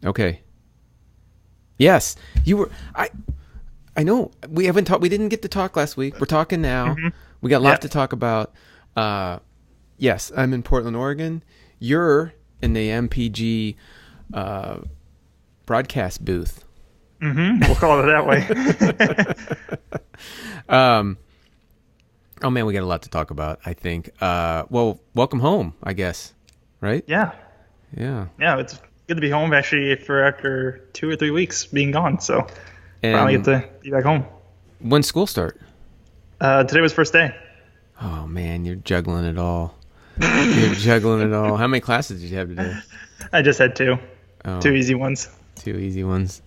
Okay. Yes, you were. I know we haven't talked. We didn't get to talk last week. We're talking now. Hmm. We got a lot Yeah. to talk about. Yes, I'm in Portland, Oregon. You're in the MPG uh, broadcast booth. We'll call it that way. um, oh man, we got a lot to talk about. I think. Well, welcome home. I guess. Right? Yeah. Yeah. Yeah. It's good to be home actually for after 2 or 3 weeks being gone. So finally get And to be back home. when school start? Today was first day. Oh man, you're juggling it all. You're juggling it all. How many classes did you have today? I just had two. Oh, Two easy ones. two easy ones.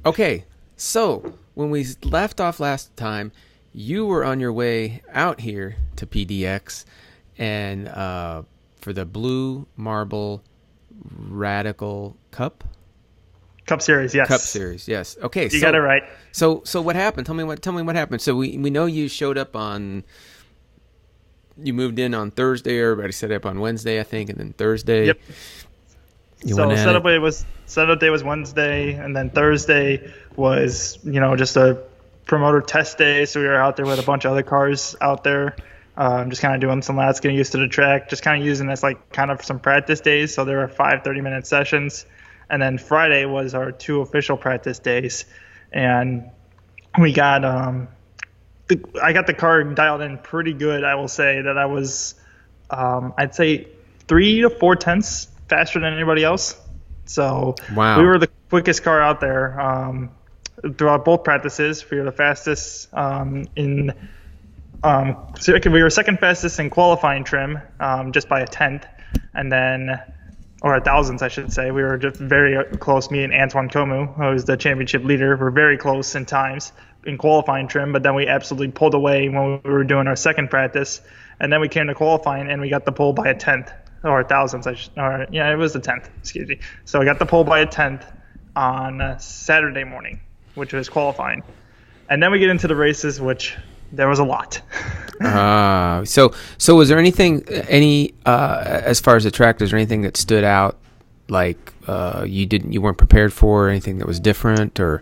Okay, so when we left off last time, you were on your way out here to PDX, and for the Blue Marble Radical Cup Cup Series, yes. Cup Series. Yes. Okay. You got it right. So what happened? Tell me what happened. So we know you showed up on. You moved in on Thursday. Everybody set up on Wednesday, I think, and then Thursday. Yep. You So went at it. setup day was Wednesday, and then Thursday was just a promoter test day. So we were out there with a bunch of other cars out there, just kind of doing some laps, getting used to the track, just kind of using this like kind of some practice days. So there were 5 30-minute sessions, and then Friday was our 2 official practice days, and we got I got the car dialed in pretty good. I will say that I was I'd say 3 to 4 tenths faster than anybody else. So Wow. we were the quickest car out there throughout both practices. We were the fastest we were second fastest in qualifying trim, just by a tenth, and then or a thousandth, I should say. We were just very close. Me and Antoine Comu, who was the championship leader, were very close in times in qualifying trim. But then we absolutely pulled away when we were doing our second practice, and then we came to qualifying and we got the pole by a tenth. Or a thousandth, it was a tenth, excuse me. So I got the pole by a tenth on Saturday morning, which was qualifying. And then we get into the races, which there was a lot. So was there anything, as far as the track, was there anything that stood out, like you weren't prepared for, or anything that was different, or?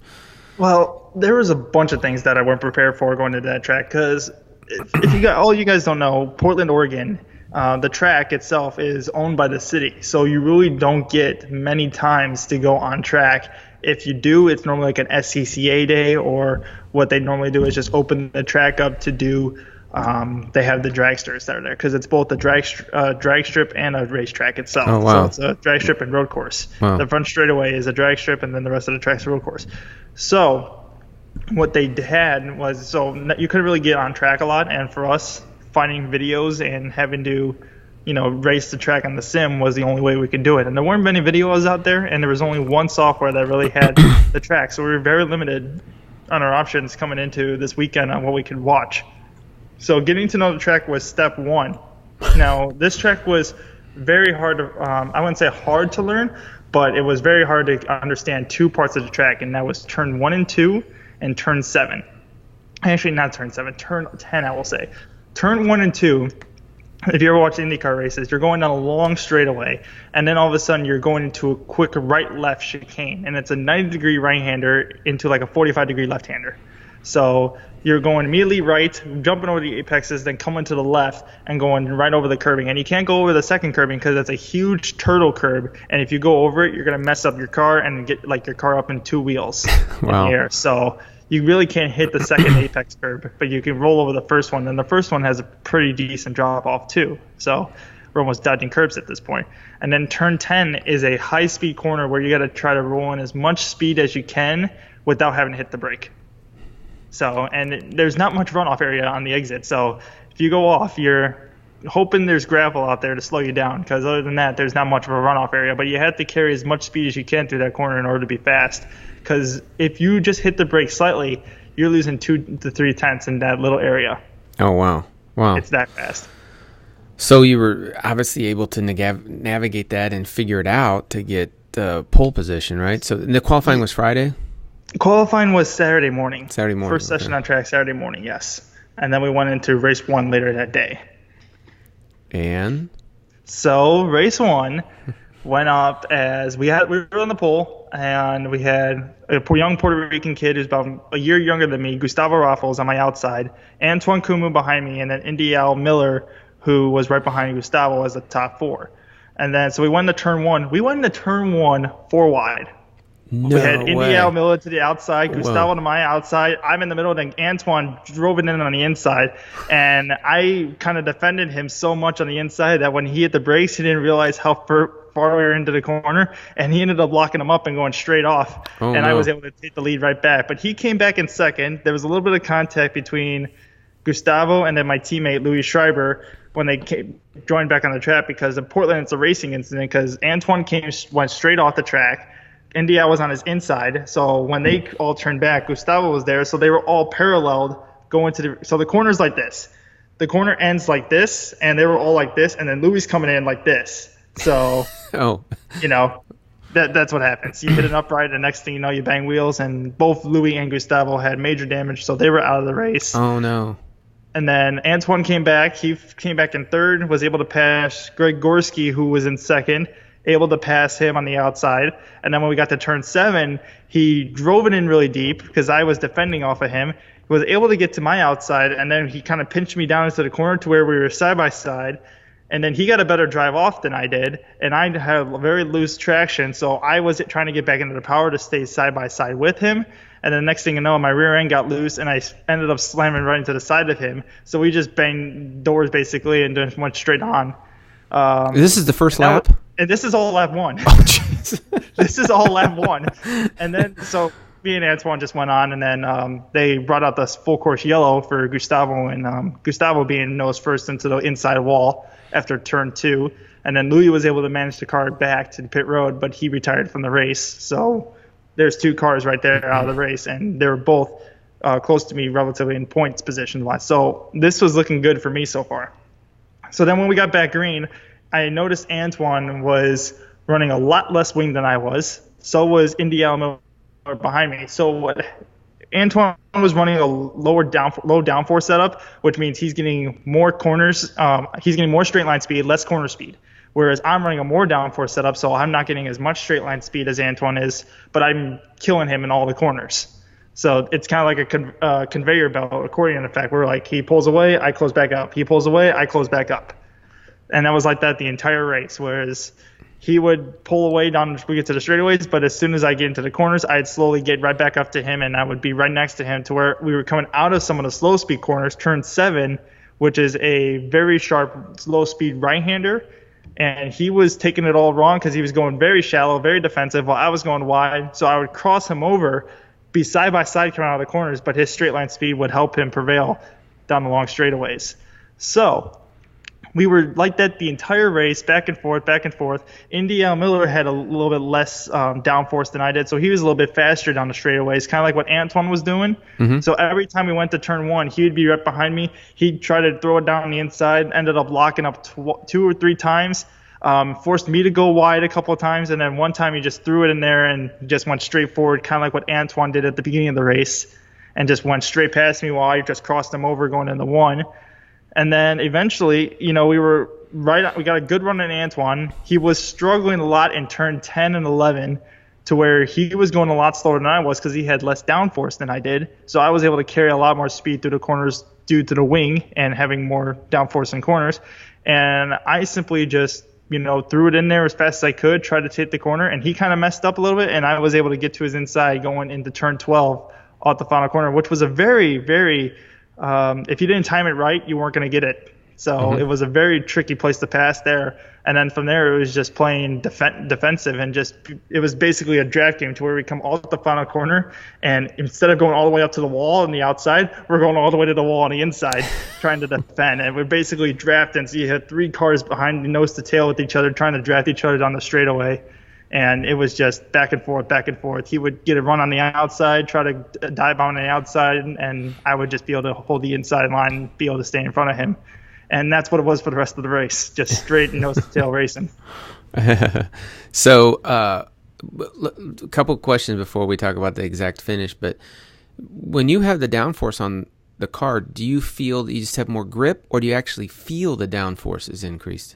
Well, there was a bunch of things that I weren't prepared for going into that track, because if you guys don't know, Portland, Oregon, the track itself is owned by the city, so you really don't get many times to go on track. If you do, it's normally like an SCCA day, or what they normally do is just open the track up to do. They have the dragsters that are there, because it's both a drag strip and a racetrack itself. Oh, wow. So it's a drag strip and road course. Wow. The front straightaway is a drag strip, and then the rest of the track's a road course. So what they had was, so you couldn't really get on track a lot, and for us, finding videos and having to, race the track on the sim was the only way we could do it. And there weren't many videos out there, and there was only one software that really had the track. So we were very limited on our options coming into this weekend on what we could watch. So getting to know the track was step one. Now, this track was very hard to, I wouldn't say hard to learn, but it was very hard to understand 2 parts of the track, and that was turn 1 and 2 and turn 7. Actually, not turn 7, turn 10, I will say. Turn 1 and 2, if you ever watch IndyCar races, you're going down a long straightaway, and then all of a sudden you're going into a quick right-left chicane, and it's a 90-degree right-hander into like a 45-degree left-hander. So you're going immediately right, jumping over the apexes, then coming to the left and going right over the curbing. And you can't go over the second curbing because it's a huge turtle curb, and if you go over it, you're going to mess up your car and get like your car up in 2 wheels Wow. in the air. So you really can't hit the second apex curb, but you can roll over the first one. And the first one has a pretty decent drop off too. So we're almost dodging curbs at this point. And then turn 10 is a high speed corner where you got to try to roll in as much speed as you can without having to hit the brake. So, and there's not much runoff area on the exit. So if you go off, you're hoping there's gravel out there to slow you down, because other than that, there's not much of a runoff area. But you have to carry as much speed as you can through that corner in order to be fast, because if you just hit the brake slightly, you're losing 2 to 3 tenths in that little area. Oh, wow. Wow. It's that fast. So you were obviously able to navigate that and figure it out to get the pole position, right? So the qualifying was Friday? Qualifying was Saturday morning. Saturday morning. First session on track Saturday morning, yes. And then we went into race 1 later that day. And? So race 1, went up as we were on the pole, and we had a young Puerto Rican kid who's about a year younger than me, Gustavo Raffles, on my outside, Antoine Kumu behind me, and then Indial Miller, who was right behind Gustavo as the top four. And then so we went into turn one. We went into turn one four wide. No We had way. Indial Miller to the outside, Gustavo Whoa. to my outside. I'm in the middle, then Antoine drove it in on the inside. And I kind of defended him so much on the inside that when he hit the brakes, he didn't realize how far we were into the corner. And he ended up locking him up and going straight off. Oh, and I no. was able to take the lead right back. But he came back in second. There was a little bit of contact between Gustavo and then my teammate, Louis Schreiber, when they joined back on the track, because in Portland it's a racing incident because Antoine went straight off the track. India was on his inside, so when they all turned back, Gustavo was there, so they were all paralleled going to so the corner's like this. The corner ends like this, and they were all like this, and then Louis coming in like this. So, Oh. that's what happens. You hit an upright, and next thing you know, you bang wheels, and both Louis and Gustavo had major damage, so they were out of the race. Oh no. And then Antoine came back. He came back in third, was able to pass Greg Gorski, who was in second, able to pass him on the outside. And then when we got to turn 7, he drove it in really deep because I was defending off of him. He was able to get to my outside, and then he kind of pinched me down into the corner to where we were side by side. And then he got a better drive off than I did, and I had very loose traction, so I was trying to get back into the power to stay side by side with him. And then next thing you know, my rear end got loose, and I ended up slamming right into the side of him. So we just banged doors basically and just went straight on. This is the first lap? And this is all lap one. Oh, jeez. This is all lap one. And then so me and Antoine just went on, and then they brought out this full course yellow for Gustavo, and Gustavo being nose first into the inside wall after turn 2. And then Louis was able to manage the car back to the pit road, but he retired from the race. So there's 2 cars right there out of the race, and they were both close to me relatively in points position-wise. So this was looking good for me so far. So then when we got back green, I noticed Antoine was running a lot less wing than I was. So was Indial Miller behind me. So what Antoine was running a low downforce setup, which means he's getting more corners. He's getting more straight line speed, less corner speed. Whereas I'm running a more downforce setup, so I'm not getting as much straight line speed as Antoine is, but I'm killing him in all the corners. So it's kind of like a conveyor belt accordion effect. Where like he pulls away, I close back up. He pulls away, I close back up. And that was like that the entire race. Whereas he would pull away down we get to the straightaways, but as soon as I get into the corners, I'd slowly get right back up to him, and I would be right next to him to where we were coming out of some of the slow speed corners, turn 7, which is a very sharp, slow speed right-hander. And he was taking it all wrong because he was going very shallow, very defensive, while I was going wide. So I would cross him over, be side by side coming out of the corners, but his straight line speed would help him prevail down the long straightaways. So we were like that the entire race, back and forth, back and forth. Indial Miller had a little bit less downforce than I did, so he was a little bit faster down the straightaways, kind of like what Antoine was doing. Mm-hmm. So every time we went to turn 1, he would be right behind me. He'd try to throw it down on the inside, ended up locking up 2 or 3 times, forced me to go wide a couple of times, and then one time he just threw it in there and just went straight forward, kind of like what Antoine did at the beginning of the race, and just went straight past me while I just crossed him over going into 1. And then eventually, we got a good run in Antoine. He was struggling a lot in turn 10 and 11 to where he was going a lot slower than I was because he had less downforce than I did. So I was able to carry a lot more speed through the corners due to the wing and having more downforce in corners. And I simply just, threw it in there as fast as I could, tried to take the corner, and he kind of messed up a little bit, and I was able to get to his inside going into turn 12 off the final corner, which was a very, very if you didn't time it right, you weren't going to get it. So It was a very tricky place to pass there. And then from there, it was just playing defensive, and it was basically a drag game to where we come out the final corner, and instead of going all the way up to the wall on the outside, we're going all the way to the wall on the inside trying to defend. And we're basically drafting. So you had 3 cars behind nose to tail with each other trying to draft each other down the straightaway. And it was just back and forth, back and forth. He would get a run on the outside, try to dive on the outside, and I would just be able to hold the inside line and be able to stay in front of him. And that's what it was for the rest of the race, just straight nose-to-tail racing. So a couple questions before we talk about the exact finish. But when you have the downforce on the car, do you feel that you just have more grip, or do you actually feel the downforce is increased?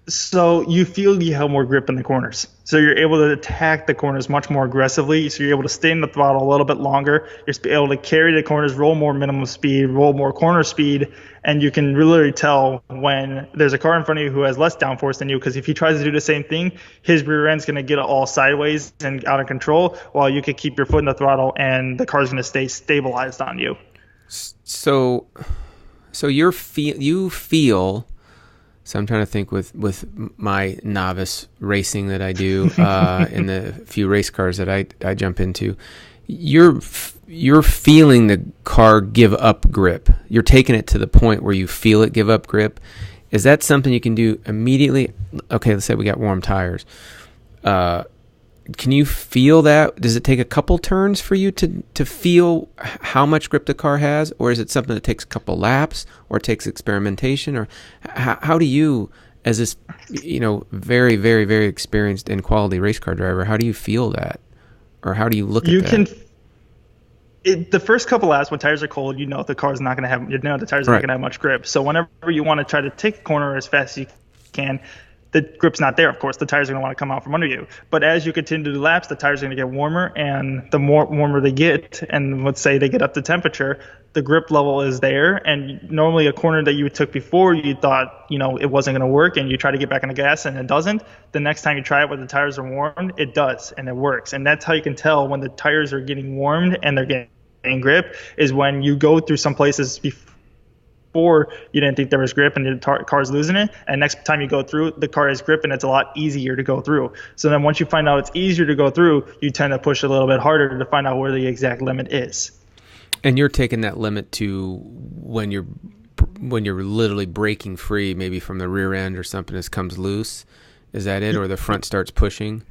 So you feel you have more grip in the corners. So you're able to attack the corners much more aggressively. So you're able to stay in the throttle a little bit longer. You're able to carry the corners, roll more minimum speed, roll more corner speed, and you can really tell when there's a car in front of you who has less downforce than you, because if he tries to do the same thing, his rear end's going to get all sideways and out of control, while you can keep your foot in the throttle and the car's going to stay stabilized on you. So you feel. So I'm trying to think with my novice racing that I do in the few race cars that I jump into. You're feeling the car give up grip. You're taking it to the point where you feel it give up grip. Is that something you can do immediately? Okay, let's say we got warm tires. Can you feel that? Does it take a couple turns for you to feel how much grip the car has? Or is it something that takes a couple laps, or it takes experimentation? Or how do you, as this, very, very, very experienced and quality race car driver, how do you feel that? Or how do you look at that? The first couple laps when tires are cold, the car's not going to have, the tires are not going to have much grip. So whenever you want to try to take a corner as fast as you can, the grip's not there, of course. The tires are going to want to come out from under you. But as you continue to do laps, the tires are going to get warmer, and the more warmer they get, and let's say they get up to temperature, the grip level is there. And normally a corner that you took before, you thought, it wasn't going to work, and you try to get back on the gas and it doesn't. The next time you try it when the tires are warmed, it does, and it works. And that's how you can tell when the tires are getting warmed and they're getting grip, is when you go through some places before you didn't think there was grip and the car's losing it, and next time you go through, the car has grip and it's a lot easier to go through. So then once you find out it's easier to go through, you tend to push a little bit harder to find out where the exact limit is. And you're taking that limit to when you're literally breaking free, maybe from the rear end or something that comes loose. Is that it? Or the front starts pushing?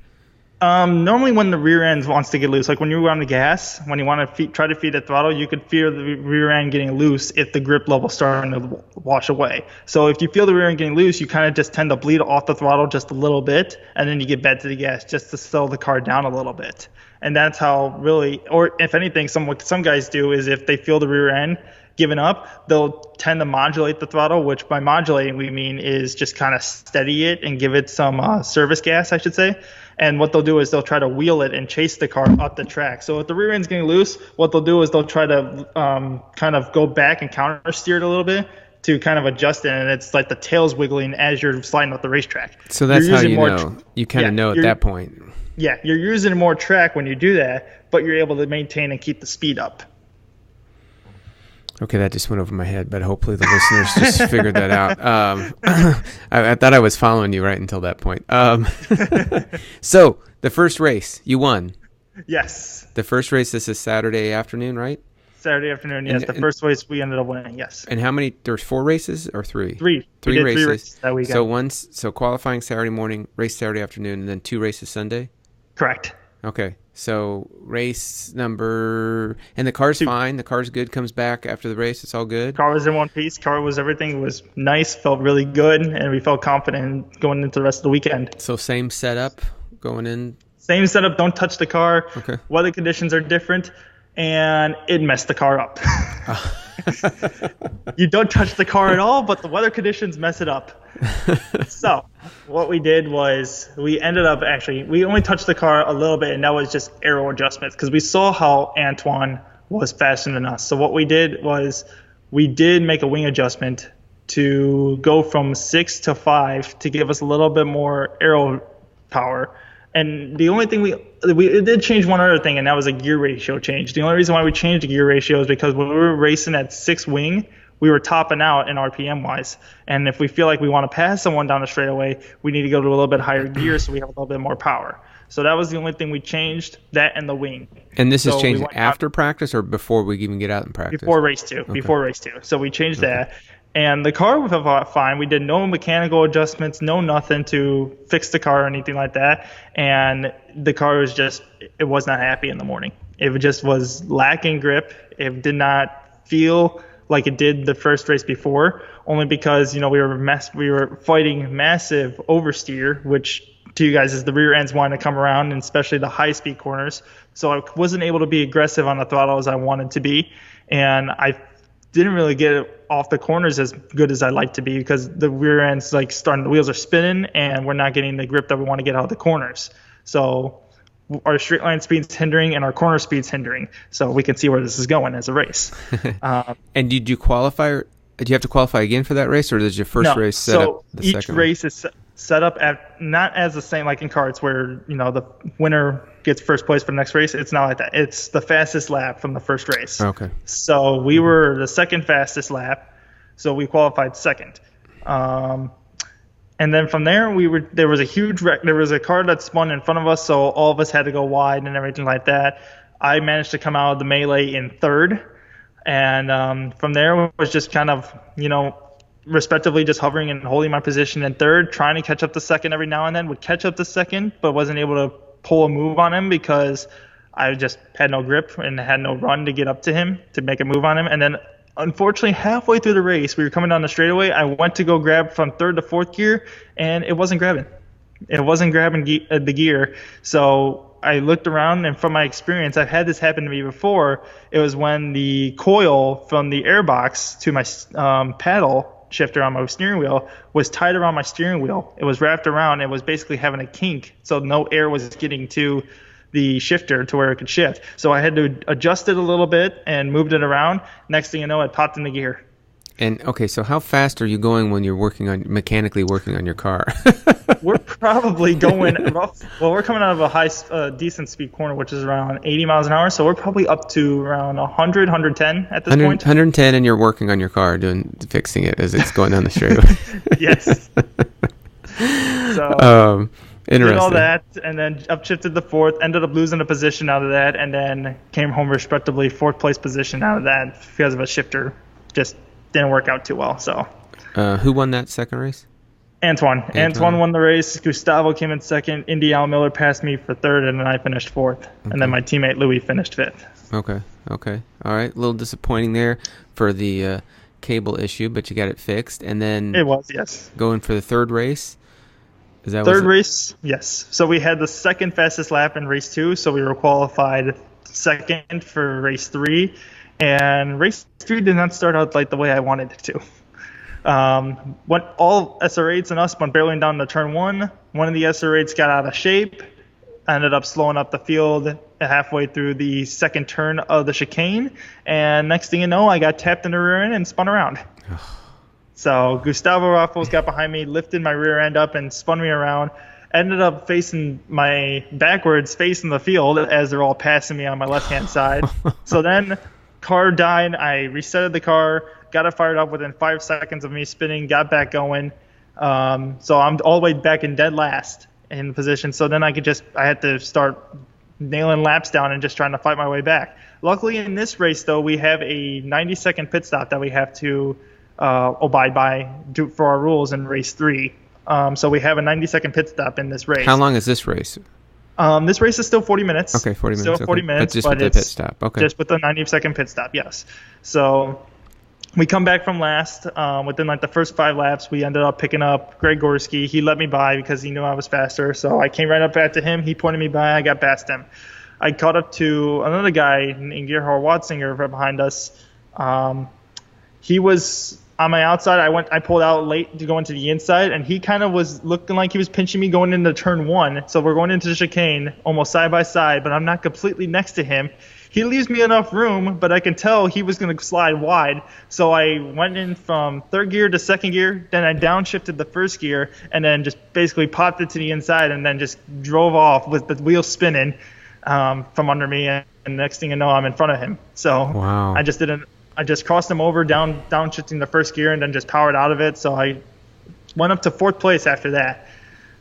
Normally when the rear end wants to get loose, like when you're on the gas, when you want to try to feed the throttle, you could feel the rear end getting loose if the grip level starting to wash away. So if you feel the rear end getting loose, you kind of just tend to bleed off the throttle just a little bit, and then you get back to the gas just to slow the car down a little bit. And that's how really, or if anything, what some guys do is if they feel the rear end giving up, they'll tend to modulate the throttle, which by modulating we mean is just kind of steady it and give it some service gas, I should say. And what they'll do is they'll try to wheel it and chase the car up the track. So if the rear end's getting loose, what they'll do is they'll try to kind of go back and counter steer it a little bit to kind of adjust it, and it's like the tail's wiggling as you're sliding up the racetrack. So that's how you know. You kind of know at that point. Yeah, you're using more track when you do that, but you're able to maintain and keep the speed up. Okay, that just went over my head, but hopefully the listeners just figured that out. I thought I was following you right until that point. So, the first race, you won. Yes. The first race, this is Saturday afternoon, right? Saturday afternoon, yes. The first race we ended up winning, yes. And how many? There's 4 races or 3? 3. Three races. 3 races that weekend. So qualifying Saturday morning, race Saturday afternoon, and then 2 races Sunday? Correct. Okay. So race number, and the car's 2. Fine. The car's good. Comes back after the race. It's all good. Car was in one piece. Car was everything. It was nice. Felt really good, and we felt confident going into the rest of the weekend. So same setup going in. Same setup. Don't touch the car. Okay. Weather conditions are different, and it messed the car up. You don't touch the car at all, but the weather conditions mess it up. So what we did was we only touched the car a little bit, and that was just aero adjustments because we saw how Antoine was faster than us. So what we did was we did make a wing adjustment to go from 6 to 5 to give us a little bit more aero power. And the only thing we did change one other thing, and that was a gear ratio change. The only reason why we changed the gear ratio is because when we were racing at 6 wing, we were topping out in RPM wise. And if we feel like we want to pass someone down the straightaway, we need to go to a little bit higher gear so we have a little bit more power. So that was the only thing we changed, that and the wing. And this is changed after practice or before we even get out in practice? Before race 2. Okay. Before race 2. So we changed that. And the car felt fine. We did no mechanical adjustments, no nothing to fix the car or anything like that. And the car was it was not happy in the morning. It just was lacking grip. It did not feel like it did the first race before, only because, we were fighting massive oversteer, which to you guys is the rear ends wanting to come around, and especially the high speed corners. So I wasn't able to be aggressive on the throttle as I wanted to be. And I didn't really get it off the corners as good as I'd like to be because the rear end's like starting, the wheels are spinning and we're not getting the grip that we want to get out of the corners. So our straight line speed's hindering and our corner speed's hindering. So we can see where this is going as a race. And did you qualify? Did you have to qualify again for that race, or does your first race set up the second? So each race is set up at not as the same like in karts where the winner gets first place for the next race. It's not like that. It's the fastest lap from the first race. Okay. So we were the second fastest lap, so we qualified second. And then from there there was a huge wreck. There was a car that spun in front of us, so all of us had to go wide and everything like that. I managed to come out of the melee in third, and from there it was just kind of respectively just hovering and holding my position in third, trying to catch up to second every now and then. Would catch up to second, but wasn't able to pull a move on him because I just had no grip and had no run to get up to him to make a move on him. And then unfortunately, halfway through the race, we were coming down the straightaway. I went to go grab from third to fourth gear, and it wasn't grabbing. It wasn't grabbing the gear. So I looked around, and from my experience, I've had this happen to me before. It was when the coil from the airbox to my paddle shifter on my steering wheel was tied around my steering wheel. It was wrapped around. It was basically having a kink, so no air was getting to the shifter to where it could shift. So I had to adjust it a little bit and moved it around. Next thing you know, it popped in the gear. And okay, so how fast are you going when you're mechanically working on your car? We're probably going rough. Well, we're coming out of a decent speed corner, which is around 80 miles an hour. So we're probably up to around 100, 110 at this point. 110, and you're working on your car, fixing it as it's going down the straightaway. Yes. So interesting. Did all that, and then upshifted the fourth. Ended up losing a position out of that, and then came home respectively fourth place position out of that because of a shifter. Just didn't work out too well. So, who won that second race? Antoine won the race. Gustavo came in second. Indy Al Miller passed me for third, and then I finished fourth. Okay. And then my teammate Louis finished fifth. Okay. All right. A little disappointing there for the cable issue, but you got it fixed. And then it was, yes. Going for the third race. Is that third race? Yes. So we had the second fastest lap in race 2, so we were qualified second for race 3. And race 3 did not start out like the way I wanted it to. When all SR8s and us went barreling down to turn 1, one of the SR8s got out of shape, ended up slowing up the field halfway through the second turn of the chicane, and next thing you know, I got tapped in the rear end and spun around. So Gustavo Raffles got behind me, lifted my rear end up and spun me around, ended up facing the field as they're all passing me on my left-hand side. So then car died. I resetted the car, got it fired up within 5 seconds of me spinning, got back going. So I'm all the way back in dead last in the position. So then I had to start nailing laps down and just trying to fight my way back. Luckily in this race, though, we have a 90-second pit stop that we have to abide by for our rules in race 3. So we have a 90-second pit stop in this race. How long is this race? This race is still 40 minutes. Okay, 40 minutes. Still 40 minutes, but just with the pit stop. Okay. Just with the 90-second pit stop, yes. So we come back from last. Within like the first 5 laps, we ended up picking up Greg Gorski. He let me by because he knew I was faster. So I came right up after him. He pointed me by. I got past him. I caught up to another guy named Gerhard Watzinger right behind us. He was on my outside. I pulled out late to go into the inside, and he kind of was looking like he was pinching me going into turn 1. So we're going into the chicane almost side by side, but I'm not completely next to him. He leaves me enough room, but I can tell he was going to slide wide. So I went in from third gear to second gear, then I downshifted the first gear, and then just basically popped it to the inside and then just drove off with the wheel spinning from under me. And next thing you know, I'm in front of him. So wow. I just crossed him over, downshifting the first gear, and then just powered out of it. So I went up to fourth place after that.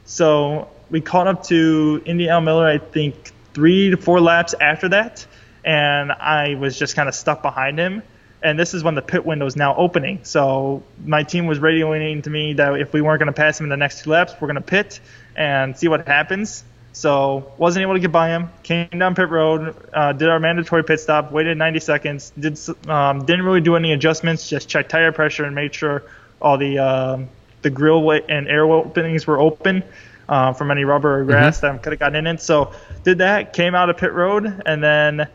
So we caught up to Indy Al Miller, I think, 3 to 4 laps after that. And I was just kind of stuck behind him. And this is when the pit window is now opening. So my team was radioing to me that if we weren't going to pass him in the next 2 laps, we're going to pit and see what happens. So wasn't able to get by him. Came down pit road, did our mandatory pit stop, waited 90 seconds, didn't really do any adjustments, just checked tire pressure and made sure all the grill and air openings were open from any rubber or grass that could have gotten in it. So did that, came out of pit road, and then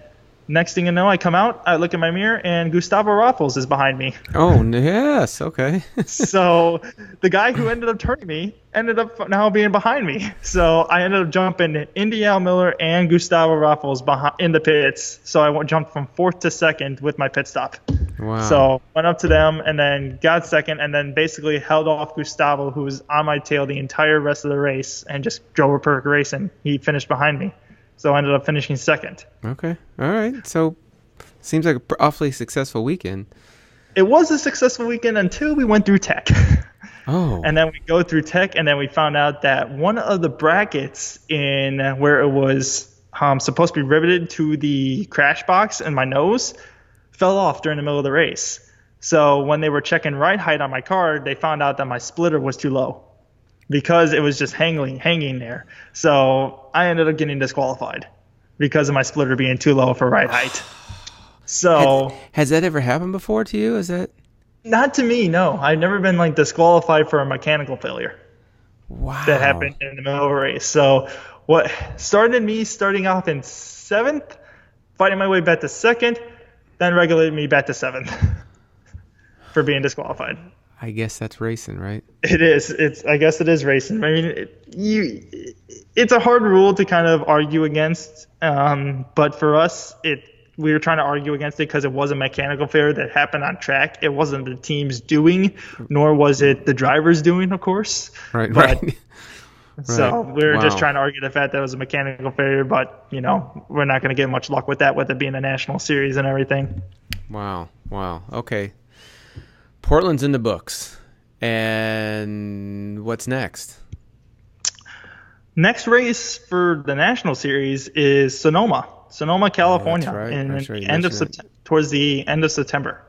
Next thing you know, I come out, I look in my mirror, and Gustavo Raffles is behind me. Oh, yes. Okay. So the guy who ended up turning me ended up now being behind me. So I ended up jumping Indy Al Miller and Gustavo Raffles in the pits. So I jumped from fourth to second with my pit stop. Wow. So went up to them and then got second and then basically held off Gustavo, who was on my tail the entire rest of the race, and just drove a perfect race, and he finished behind me. So I ended up finishing second. Okay. All right. So seems like an awfully successful weekend. It was a successful weekend until we went through tech. Oh. And then we go through tech, and then we found out that one of the brackets in where it was supposed to be riveted to the crash box in my nose fell off during the middle of the race. So when they were checking ride height on my car, they found out that my splitter was too low because it was just hanging there. So I ended up getting disqualified because of my splitter being too low for ride height. So has that ever happened before to you? Is that not to me? No, I've never been like disqualified for a mechanical failure. Wow. That happened in the middle of a race. So what started me starting off in seventh, fighting my way back to second, then regulated me back to seventh for being disqualified. I guess that's racing, right? It is. I guess it is racing. I mean, it's a hard rule to kind of argue against. But for us, we were trying to argue against it because it was a mechanical failure that happened on track. It wasn't the team's doing, nor was it the driver's doing, of course. Right. So we were just trying to argue the fact that it was a mechanical failure, but we're not going to get much luck with that, with it being a national series and everything. Wow. Okay. Portland's in the books. And what's next? Next race for the national series is Sonoma, California, towards the end of September.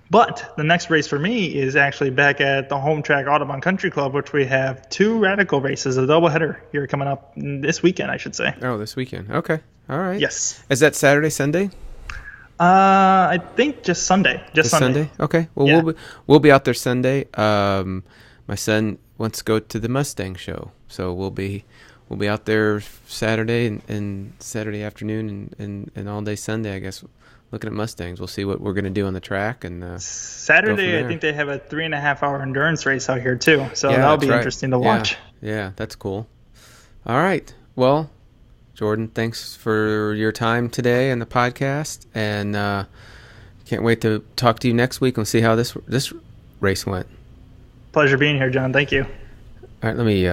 But the next race for me is actually back at the home track Audubon Country Club, which we have two radical races, a doubleheader here coming up this weekend, I should say. Oh, this weekend. Okay. All right. Yes. Is that Saturday, Sunday? I think just Sunday. Just Sunday. Okay. Well, yeah. we'll be out there Sunday. My son wants to go to the Mustang show, so we'll be out there Saturday and Saturday afternoon and all day Sunday, I guess, looking at Mustangs. We'll see what we're going to do on the track. And Saturday, I think they have a 3.5-hour endurance race out here too, so that'll be interesting to watch. Yeah, that's cool. All right. Well, Jordan, thanks for your time today on the podcast, and can't wait to talk to you next week and see how this race went. Pleasure being here, John. Thank you. All right, let me